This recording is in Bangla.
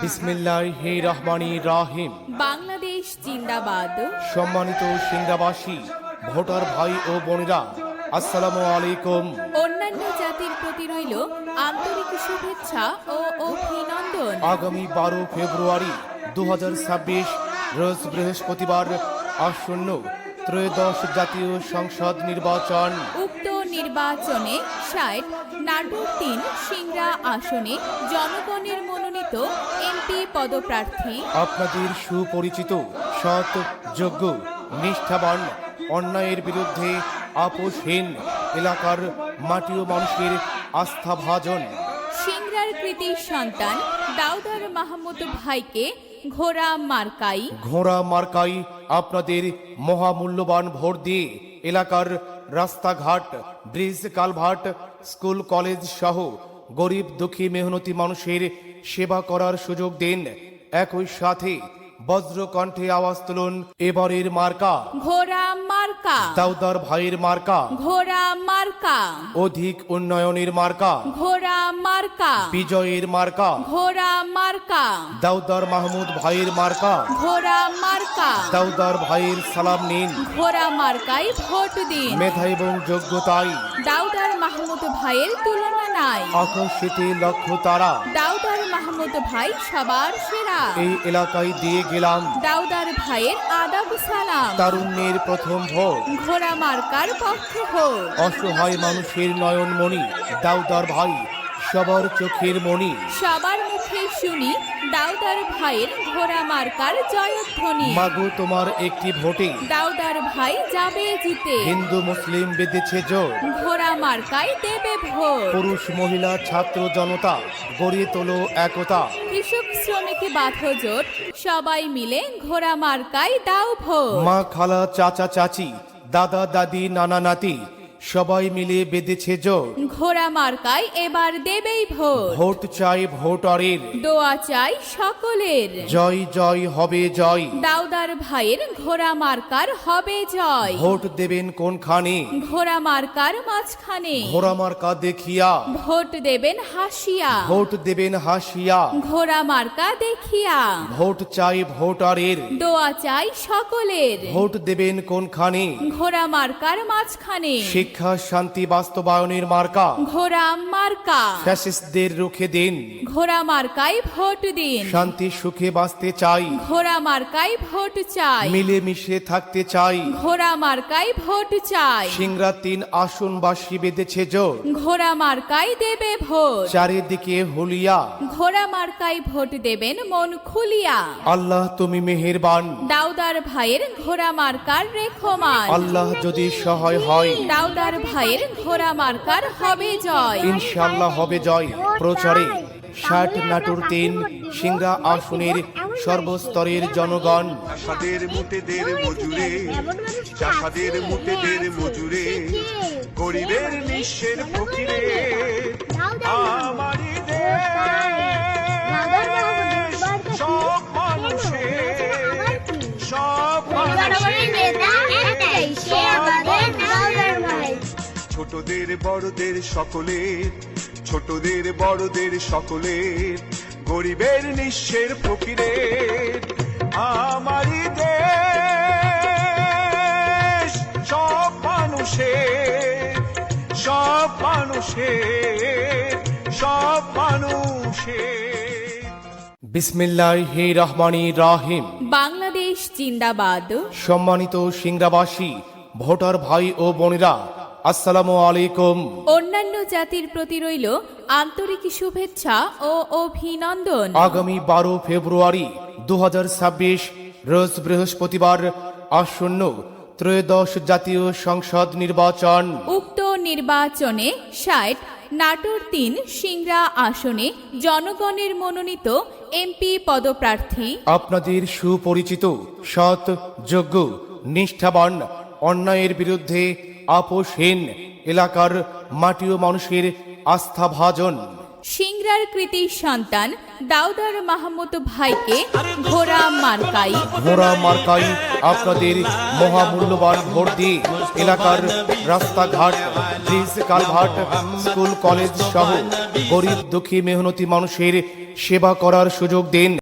বিসমিল্লাহির রহমানির রহিম। বাংলাদেশ জিন্দাবাদ। সম্মানিত সিংড়াবাসী, ভোটার ভাই ও বোনেরা, আসসালামু আলাইকুম। অন্যান্য জাতির প্রতি রইল আন্তরিক শুভেচ্ছা ও অভিনন্দন। আগামী 12 ফেব্রুয়ারি 2026 রোজ বৃহস্পতিবার আসন্ন ত্রয়োদশ জাতীয় সংসদ নির্বাচন। উক্ত নির্বাচনে 60 নাটোর 3 সিংড়া আসনে জনগণের মনোনীত এমপি পদপ্রার্থী আপনাদের সুপরিচিত, সৎ, যোগ্য, নিষ্ঠাবান, অন্যায়ের বিরুদ্ধে আপোষহীন, এলাকার মাটি ও মানুষের আস্থাভাজন সিংড়ার কৃতি সন্তান দাউদার মাহমুদ ভাইকে ঘোড়া মার্কাই আপনাদের মহামূল্যবান ভোট দিয়ে এলাকার রাস্তাঘাট, ব্রিজ, কালভার্ট, স্কুল, কলেজ সহ গরিব, দুঃখী, মেহনতি মানুষের সেবা করার সুযোগ দিন। একই সাথে বজ্রকণ্ঠে আওয়াজ তুলুন, এবারের মার্কা ঘোড়া মার্কা, দাউদার ভাইয়ের মার্কা, ঘোড়া মার্কা, অধিক উন্নয়নের মার্কা, ঘোড়া মার্কা, বিজয়ের মার্কা, ঘোড়া মার্কা, দাউদার মাহমুদ ভাইয়ের মার্কা, ঘোড়া মার্কা, দাউদার ভাইয়ের সালাম নিন। ঘোড়া মার্কায় ভোট দিন। মেধা এবং যোগ্যতায় দাউদার মাহমুদ ভাইয়ের তুলনা নাই। আকর্ষিত লক্ষ্য তারা, দাউদার মাহমুদ ভাই সবার সেরা। এই এলাকায় দিয়ে গেলাম দাউদার ভাইয়ের আদাব সালাম। তারুণ্যের প্রথম ভোট, ঘোড়া মার্কার পক্ষে হোক। অসহায় মানুষের নয়নমণি দাউদার ভাই, সবার চোখের মণি। সবার মুখে শুনি দাউদার ভাইয়ের ঘোড়া মার্কার জয়ধ্বনি। মাগো তোমার একটি ভোটে দাউদার ভাই যাবে জিতে। হিন্দু মুসলিম বেঁধেছে জোর, ঘোড়া মার্কায় দেবে ভোট। পুরুষ, মহিলা, ছাত্র, জনতা গড়িয়ে তোলো একতা। কৃষক শ্রমিক বাঁধো জোট, সবাই মিলে ঘোড়া মার্কায় দাও ভোট। মা, খালা, চাচা, চাচি, দাদা, দাদি, নানা, নাতি সবাই মিলে বেঁধেছে জোর। ঘোড়া মার্কায় এবার দেবেই ভোট। ভোট চাই ভোটারের, দোয়া চাই সকলের। জয় জয় হবে জয়। দাউদার ভাইয়ের ঘোড়া মার্কার হবে জয়। ভোট দেবেন কোনখানে? ঘোড়া মার্কার মাঝখানে। ঘোড়া মার্কা দেখিয়া ভোট দেবেন হাসিয়া। ভোট দেবেন হাসিয়া। ঘোড়া মার্কা দেখিয়া। ভোট চাই ভোটারের, দোয়া চাই সকলের। ভোট দেবেন কোনখানে? ঘোড়া মার্কার মাঝখানে। শিক্ষা, শান্তি, বাস্তবায়নের মার্কা, ঘোড়া মার্কা। ফ্যাসিস্টদের রুখে দিন। ঘোড়া মার্কায় ভোট দিন। শান্তি সুখে বাঁচতে চাই, ঘোড়া মার্কায় ভোট চাই। মিলেমিশে থাকতে চাই। ঘোড়া মার্কায় ভোট চাই। সিংড়া 3 আসনবাসী বেঁধেছে জোর, ঘোড়া মার্কায় দেবে ভোট। চারিদিকে হুলিয়া। ঘোড়া মার্কায় ভোট দেবেন মন খুলিয়া। আল্লাহ তুমি মেহেরবান, দাউদার ভাইয়ের ঘোড়া মার্কার রেখমান। আল্লাহ যদি সহায় হয় দাউদার ভাইয়ের ঘোড়া মার্কার হবে জয়। ইনশাআল্লাহ হবে জয়। প্রচারে 60 নাটোর 3 সিংড়া আসনের সর্বস্তরের জনগণ। চাষাদের মুটেদের মজুরে, চাষাদের মুটেদের মজুরে, গরিবের নিঃস্বের ফকিরে, আমারই দেশ সব মানুষের, সব মানুষের, ছোটদের বড়দের সকলের, ছোটদের বড়দের সকলের, গরিবের নিঃস্বের ফকিরের, আমারই দেশ সব মানুষের, সব মানুষের, সব মানুষের। বিসমিল্লাহির রহমানির রহিম। বাংলাদেশ জিন্দাবাদ। সম্মানিত সিংড়াবাসী, ভোটার ভাই ও বোনেরা, আসসালামু আলাইকুম। অন্যান্য জাতির প্রতি রইল আন্তরিক শুভেচ্ছা ও অভিনন্দন। আগামী 12 ফেব্রুয়ারি 2026 রোজ বৃহস্পতিবার আসন্ন ত্রয়োদশ জাতীয় সংসদ নির্বাচন। উক্ত নির্বাচনে 60 নাটোর 3 সিংড়া আসনে জনগণের মনোনীত এমপি পদপ্রার্থী আপনাদের সুপরিচিত, সৎ, যোগ্য, নিষ্ঠাবান, অন্যায়ের বিরুদ্ধে আপোষহীন, এলাকার মাটি ও মানুষের আস্থাভাজন সিংড়ার কৃতি সন্তান দাউদার মাহমুদ ভাইকে ঘোড়া মার্কাই আপনাদের মহামূল্যবান ভোট দিয়ে এলাকার রাস্তাঘাট, ব্রিজ, কালভার্ট, স্কুল, কলেজ সহ গরিব, দুঃখী, মেহনতি মানুষের সেবা করার সুযোগ দিন।